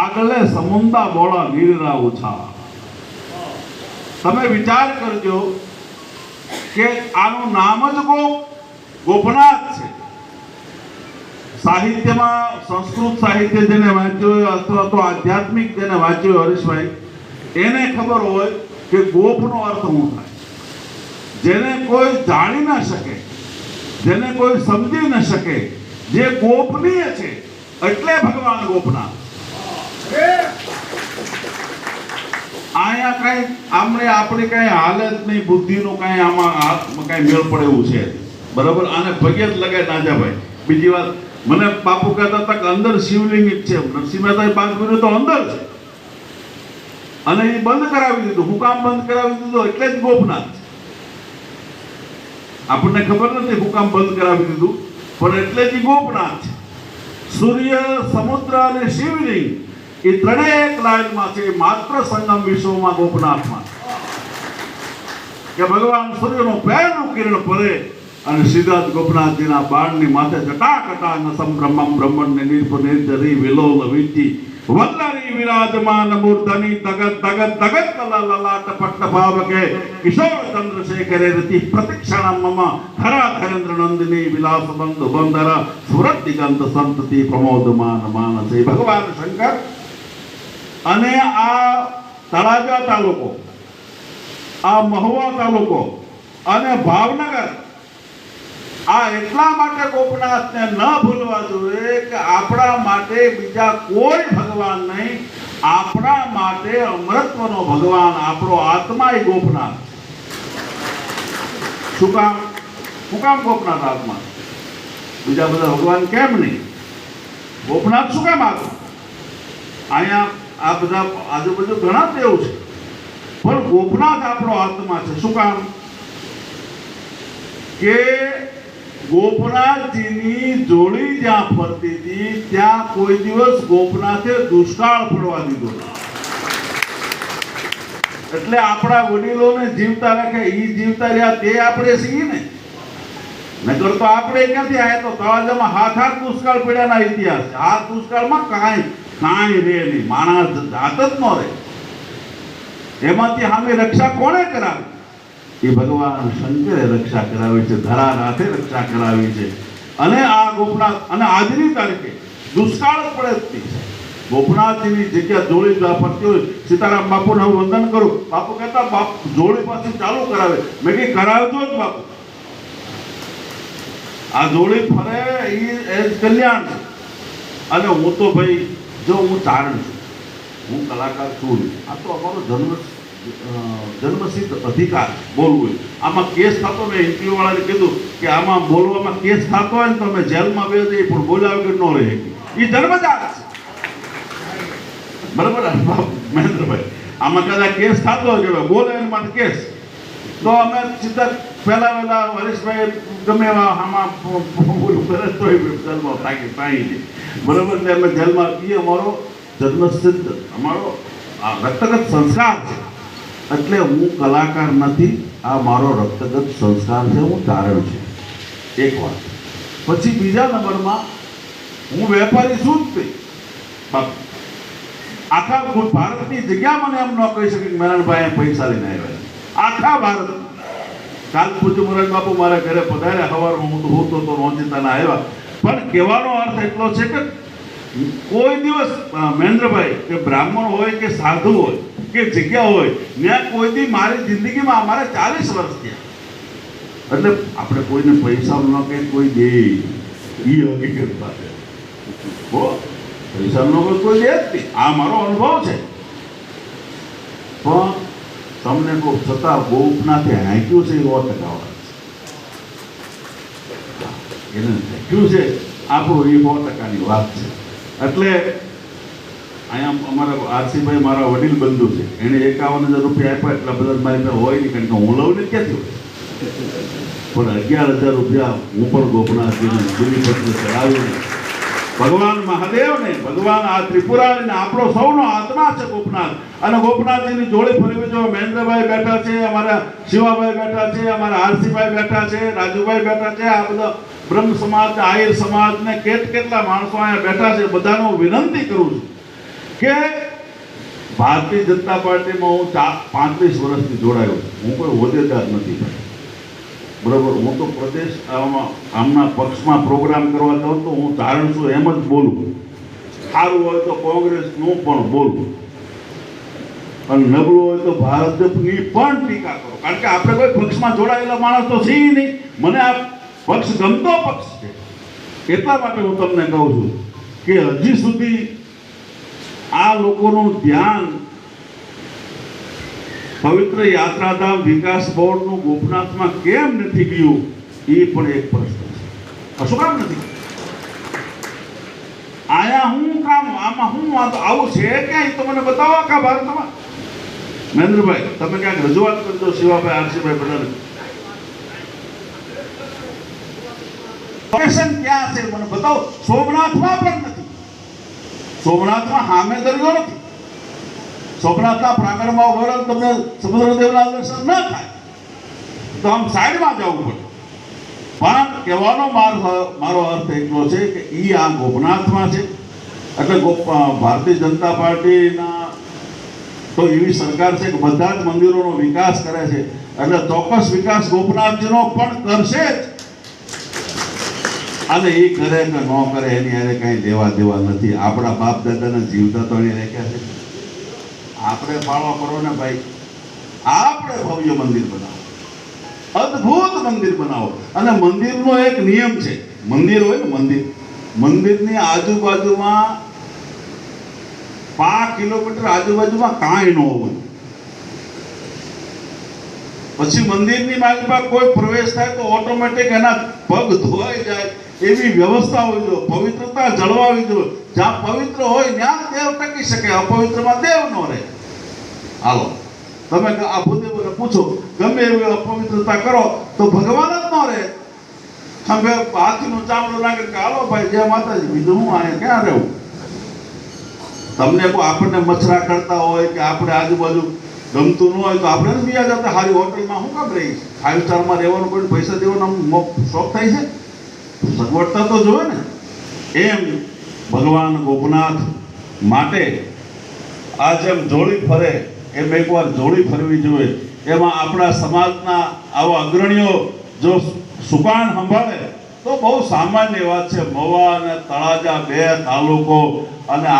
આગલે સમુંદા બોળા નીરના ઓછા. તમે વિચાર કરજો કે આનું નામ જ ગોપનાથ છે. સાહિત્યમાં સંસ્કૃત સાહિત્ય જેને વાંચ્યું હોય અથવા તો આધ્યાત્મિક જેને વાંચ્યું હોય હરીશભાઈ, એને ખબર હોય કે ગોપનો અર્થ શું થાય. જેને કોઈ જાણી ન શકે, જેને કોઈ સમજી ન શકે, જે ગોપનીય છે, એટલે ભગવાન ગોપનાથ. અહીંયા કઈ આમને આપણી કઈ હાલત નહીં, બુદ્ધિનું કઈ આમાં કઈ મેળ પડે એવું છે બરાબર. આને પગે જ લગાય નાજાભાઈ. બીજી વાત, મને બાપુ કહેતા હતા કે અંદર શિવલિંગ છે. નરસિંહ મહેતાએ પાંચ મિનિટ તો અંદર છે અને એ બંધ કરાવી દીધું. હું કામ બંધ કરાવી દીધું એટલે જ ગોપનાથ. આપણને ખબર નથી હું કામ બંધ કરાવી દીધું, પણ એટલે જ ગોપનાથ છે. સૂર્ય, સમુદ્ર અને શિવલિંગ એ ત્રણેય એક લાઈનમાં છે. માત્ર સંગમ વિશ્વમાં ગોપનાથમાં કે ભગવાન સૂર્યનું પહેલું કિરણ પડે અને સીધા જ ગોપનાથજીના બાણની માથે જટાકટા નસમ બ્રહ્મમ બ્રહ્મણ્ય નિર્પ નિર્જરી વિલોલ વિંચી વલ્લરી વિરાજમાન મૂર્ધની તગત તગત તગત લલાટ પટ્ટ ભાવકે કિશોર ચંદ્રશેખરે રતિ પ્રતિક્ષણમ મમ ખરા ધરેન્દ્ર નંદિની વિલાસ બંધ બંદર સુરત દિગંત સંતતિ પ્રમોદમાન માનસે. ભગવાન શંકર અને આ તળાજા તાલુકો, આ મહુવા તાલુકો અને ભાવનગર આ એટલા માટે ગોપનાથને ન ભૂલવા જોઈએ કે આપણા માટે બીજા કોઈ ભગવાન નહીં, આપણા માટે અમરત્વનો ભગવાન આપણો આત્મા એ ગોપનાથ. શું કામ? શું કામ ગોપનાથ આત્મા? બીજા બધા ભગવાન કેમ નહીં? ગોપનાથ શું કામ આત્મા? અહીંયા આ બધા આજુબાજુ ઘણા દેવ છે, પણ ગોપનાથ આપણો આત્મા છે. શું કામ? કે ગોપનાથજીની જોડી જ્યાં ફરતી હતી ત્યાં કોઈ દિવસ ગોપનાથે દુષ્કાળ પડવા દીધો. એટલે આપણા વડીલોને જીવતા રાખે, એ જીવતા રહ્યા તે આપણે છીએ ને. નકર તો આપણે ક્યાંથી આયા? તો તળાજામાં હાથ દુષ્કાળ પડ્યાના ઇતિહાસ છે. આ દુષ્કાળમાં કાંઈ રે નહીં, માણસ જાત જ ન રહે. એમાંથી સામે રક્ષા કોણે કરાવી? એ ભગવાન શંકરે રક્ષા કરાવી છે, ધરાનાથે રક્ષા કરાવી છે. અને આ ગોપનાથ અને આજની તારીખે દુષ્કાળ પડે છે. ગોપનાથજીની જગ્યા જોડી ફરતી હોય. સીતારામ બાપુને હું વંદન કરું. બાપુ કહેતા બાપુ જોડી પાછી ચાલુ કરાવે. મેં કઈ કરાવજો જ બાપુ. આ જોડી ફરે એ જ કલ્યાણ છે. અને હું તો ભાઈ જો હું ચારણ છું, હું કલાકાર છું. આ તો અમારો જન્મસિદ્ધ અધિકાર બોલવું. આમાં કેસ થતો, મેં ઇન્ટરવ્યુ વાળાને કીધું કે આમાં બોલવામાં કેસ થતો હોય ને તો અમે જેલમાં બે જઈએ, પણ બોલ્યા વગર ન રહે. એ જન્મજાત છે બરાબર મહેન્દ્રભાઈ. આમાં કદાચ કેસ થતો હોય કે બોલે એના માટે કેસ, તો અમે સીધા પહેલા હરીશભાઈ ગમે એવા આમાં બોલું કરે તો જેલમાં તાકી જાય બરાબર. એટલે અમે જેલમાં એ અમારો જન્મસિદ્ધ અમારો રક્તગત સંસ્કાર છે. એટલે હું કલાકાર નથી, આ મારો રક્તગત સંસ્કાર છે. હું ચારણ છું. એક વાત. પછી બીજા નંબરમાં હું વેપારી છું જ નહીં. આખા ભારતની જગ્યા મને એમ ન કહી શકે કે નારાયણભાઈ પૈસા લઈને આવ્યા. આખા ભારત. કાલ પૂજ્ય મોરારી બાપુ મારા ઘરે પધાર્યા. સવારમાં હું તો હોતો તો નોંધીતાના આવ્યા. પણ કહેવાનો અર્થ એટલો છે કે કોઈ દિવસ મહેન્દ્રભાઈ કે બ્રાહ્મણ હોય કે સાધુ હોય કે જગ્યા હોય ત્યાં કોઈ દી મારી જિંદગીમાં અમારે 40 વર્ષ થયા. એટલે આપણે કોઈને પૈસા ન કહે કોઈ દે, એ હકીકત પાસે પૈસા નો કોઈ દે જ નહીં. આ મારો અનુભવ છે. પણ તમને કોઈ છતાં ગોપનાથે હાંક્યું છે એ 100% એને હાંક્યું છે આપણું, એ 100%ની વાત છે. એટલે અહીંયા અમારા આરસીભાઈ મારા વડીલ બંધુ છે. એને 51,000 રૂપિયા આપ્યા. એટલા બધા મારી પાસે હોય નહીં, કારણ કે હું લઉં ને ક્યાંથી હોય. પણ 11,000 રૂપિયા હું પણ ગોપનાથજીને દિલ્હીપત્ર ચડાવ્યું. ભગવાન મહાદેવને, ભગવાન આ ત્રિપુરારીને આપણો સૌનો આત્મા છે ગોપનાથ. અને ગોપનાથજીની જોડે ફરવી જો મહેન્દ્રભાઈ બેઠા છે, અમારા શિવાભાઈ બેઠા છે, અમારા આરસીભાઈ બેઠા છે, રાજુભાઈ બેઠા છે, આ બધા બ્રહ્મ સમાજ, આહિર સમાજ ને કેટલા માણસો અહીંયા બેઠા છે. બધાનો વિનંતી કરું છું કે ભારતીય જનતા પાર્ટીમાં હું 35 વર્ષથી જોડાયો છું. હું કોઈ હોદ્દેદાર નથી, બરાબર. હું તો પ્રદેશ આમના પક્ષમાં પ્રોગ્રામ કરવા જાઉં તો હું ધારણ છું એમ જ બોલું. સારું હોય તો કોંગ્રેસનું પણ બોલું, અને નબળું હોય તો ભાજપની પણ ટીકા કરો. કારણ કે આપણે કોઈ પક્ષમાં જોડાયેલા માણસ તો છીએ નહીં. મને આ પક્ષ ગમતો પક્ષ છે, એટલા માટે હું તમને કહું છું કે હજી સુધી આ લોકોનું ધ્યાન પવિત્ર યાત્રાધામ વિકાસ બોર્ડનું ગોપનાથમાં કેમ નથી ગયું, એ પણ એક પ્રશ્ન છે. શું કામ નથી? આયા હું કામ, આમાં હું વાંધો? આવું છે ક્યાંય તો મને બતાવો આખા ભારતમાં. મહેન્દ્રભાઈ, તમે ક્યાંક રજૂઆત કરજો શિવાભાઈ, આરસીભાઈ બધાને. લોકેશન ક્યાં છે મને બતાવો. સોમનાથમાં પણ નથી. સોમનાથમાં સામે દરિયો નથી. સોમનાથના પ્રાંગણમાં વગર તમને સમુદ્રદેવના દર્શન ન થાય તો આમ સાઈડમાં જવું પડે. પણ કહેવાનો મારો અર્થ એટલો છે કે આ ગોપનાથમાં છે. એટલે ભારતીય જનતા પાર્ટીના તો એવી સરકાર છે કે બધા જ મંદિરોનો વિકાસ કરે છે. એટલે ચોક્કસ વિકાસ ગોપનાથજીનો પણ કરશે જ. અને એ કરે કે ન કરે એની હારે કાંઈ લેવા દેવા નથી. આપણા બાપ દાદાને જીવતા તો એને રાખ્યા છે. આપણે ફાળો કરો ને ભાઈ. આપણે ભવ્ય મંદિર બનાવો, અદ્ભુત મંદિર બનાવો. અને મંદિરનો એક નિયમ છે. મંદિર હોય ને, મંદિરની આજુબાજુમાં 5 કિલોમીટર આજુબાજુમાં કાંઈ ન હોય. પછી મંદિરની બાજુમાં કોઈ પ્રવેશ થાય તો ઓટોમેટિક એના પગ ધોવાઈ જાય એવી વ્યવસ્થા હોવી જોઈએ. પવિત્રતા જળવાવી જોઈએ. જ્યાં પવિત્ર હોય ત્યાં દેવ ટકી શકે, અપવિત્રમાં દેવ ન રહે. હાલો, તમે આ ભૂદેવને પૂછો, ગમે એવી અપવિત્રતા કરો તો ભગવાન જ ન રહે. હવે હાથીનું ચામડું નાખે કે હાલો ભાઈ જય માતાજી, બીજું હું અહીંયા ક્યાં રહેવું? તમને કોઈ આપણને મચ્છરા કરતા હોય કે આપણે આજુબાજુ ગમતું ન હોય તો આપણે જ બીજા જતા સારી હોટલમાં શું કામ રહીશ? 5 સ્ટારમાં રહેવાનું, કોઈ પૈસા દેવાનો શોખ થાય છે? સગવડતા તો જોવે ને. એમ ભગવાન ગોપનાથ માટે આ જેમ જોડી ફરે એમ એકવાર જોડી ફરવી જોઈએ. એમાં આપણા સમાજના આવા અગ્રણીઓ જો સુકાન સંભાળે તો બહુ સામાન્ય વાત છે. મવા અને તળાજા 2 તાલુકો અને